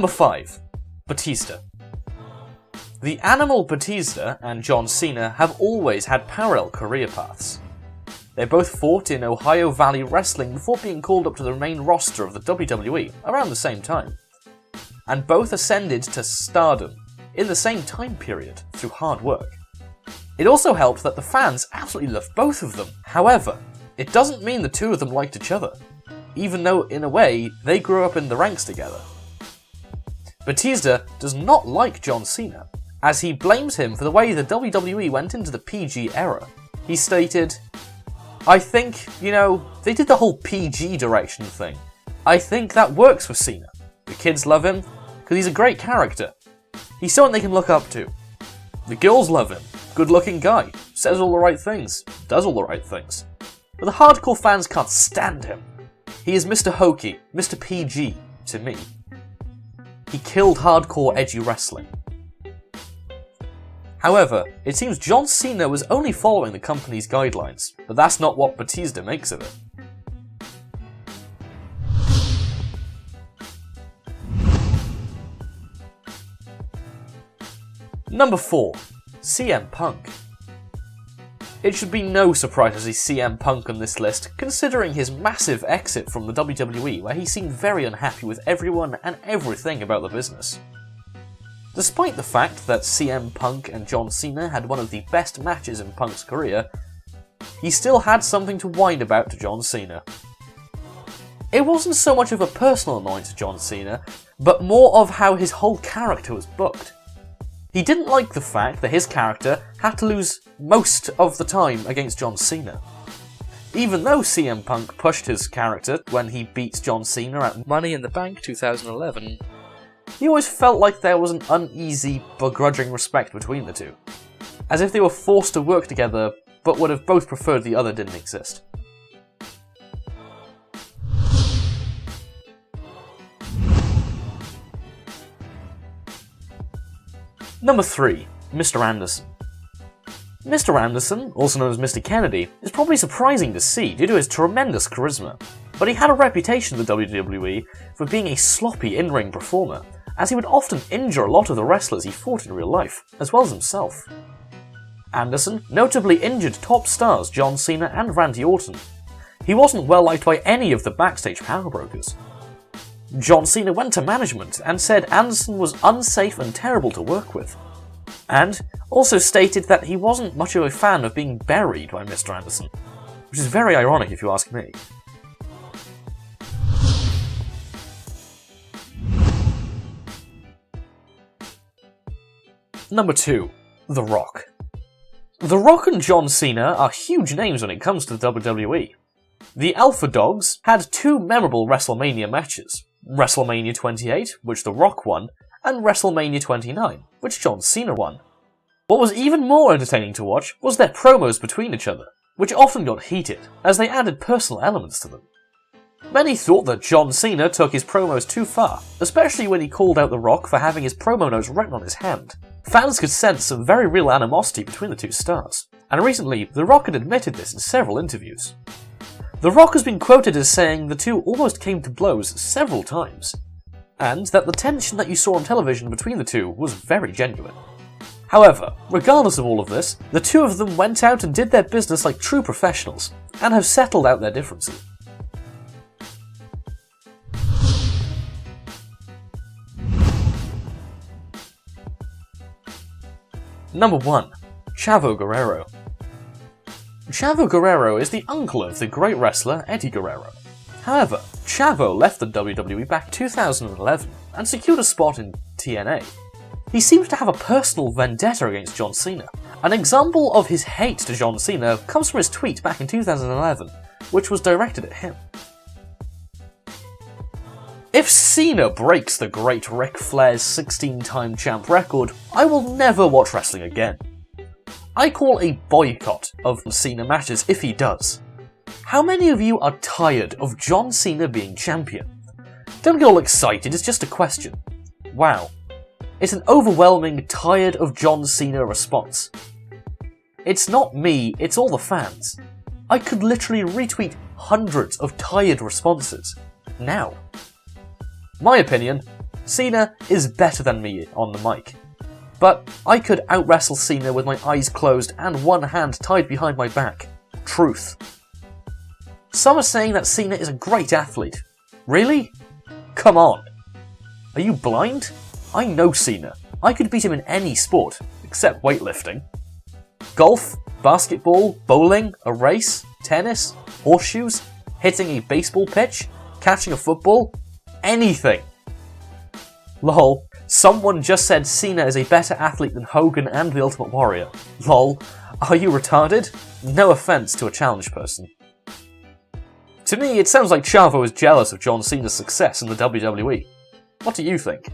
Number 5. Batista. The Animal Batista and John Cena have always had parallel career paths. They both fought in Ohio Valley Wrestling before being called up to the main roster of the WWE around the same time, and both ascended to stardom in the same time period through hard work. It also helped that the fans absolutely loved both of them. However, it doesn't mean the two of them liked each other, even though in a way they grew up in the ranks together. Batista does not like John Cena, as he blames him for the way the WWE went into the PG era. He stated, "I think, they did the whole PG direction thing. I think that works for Cena. The kids love him, because he's a great character. He's someone they can look up to. The girls love him. Good looking guy. Says all the right things. Does all the right things. But the hardcore fans can't stand him. He is Mr. Hokey, Mr. PG, to me. He killed hardcore edgy wrestling." However, it seems John Cena was only following the company's guidelines, but that's not what Batista makes of it. Number 4. CM Punk. It should be no surprise to see CM Punk on this list, considering his massive exit from the WWE, where he seemed very unhappy with everyone and everything about the business. Despite the fact that CM Punk and John Cena had one of the best matches in Punk's career, he still had something to whine about to John Cena. It wasn't so much of a personal annoyance to John Cena, but more of how his whole character was booked. He didn't like the fact that his character had to lose most of the time against John Cena. Even though CM Punk pushed his character when he beat John Cena at Money in the Bank 2011, he always felt like there was an uneasy, begrudging respect between the two, as if they were forced to work together but would have both preferred the other didn't exist. Number 3. Mr. Anderson. Mr. Anderson, also known as Mr. Kennedy, is probably surprising to see due to his tremendous charisma, but he had a reputation in the WWE for being a sloppy in-ring performer, as he would often injure a lot of the wrestlers he fought in real life, as well as himself. Anderson notably injured top stars John Cena and Randy Orton. He wasn't well liked by any of the backstage power brokers. John Cena went to management and said Anderson was unsafe and terrible to work with, and also stated that he wasn't much of a fan of being buried by Mr. Anderson, which is very ironic if you ask me. Number 2. The Rock. The Rock and John Cena are huge names when it comes to the WWE. The Alpha Dogs had 2 memorable WrestleMania matches, WrestleMania 28, which The Rock won, and WrestleMania 29, which John Cena won. What was even more entertaining to watch was their promos between each other, which often got heated, as they added personal elements to them. Many thought that John Cena took his promos too far, especially when he called out The Rock for having his promo notes written on his hand. Fans could sense some very real animosity between the two stars, and recently The Rock had admitted this in several interviews. The Rock has been quoted as saying the two almost came to blows several times, and that the tension that you saw on television between the two was very genuine. However, regardless of all of this, the two of them went out and did their business like true professionals, and have settled out their differences. Number 1. Chavo Guerrero. Chavo Guerrero is the uncle of the great wrestler Eddie Guerrero. However, Chavo left the WWE back 2011 and secured a spot in TNA. He seems to have a personal vendetta against John Cena. An example of his hate to John Cena comes from his tweet back in 2011, which was directed at him. If Cena breaks the great Ric Flair's 16-time champ record, I will never watch wrestling again. I call a boycott of Cena matches if he does. How many of you are tired of John Cena being champion? Don't get all excited, it's just a question. Wow. It's an overwhelming tired of John Cena response. It's not me, it's all the fans. I could literally retweet hundreds of tired responses. Now. My opinion, Cena is better than me on the mic. But I could out-wrestle Cena with my eyes closed and one hand tied behind my back. Truth. Some are saying that Cena is a great athlete. Really? Come on. Are you blind? I know Cena. I could beat him in any sport, except weightlifting. Golf, basketball, bowling, a race, tennis, horseshoes, hitting a baseball pitch, catching a football, anything. Lol, someone just said Cena is a better athlete than Hogan and the Ultimate Warrior. Lol, are you retarded? No offense to a challenge person. To me, it sounds like Chavo is jealous of John Cena's success in the WWE. What do you think?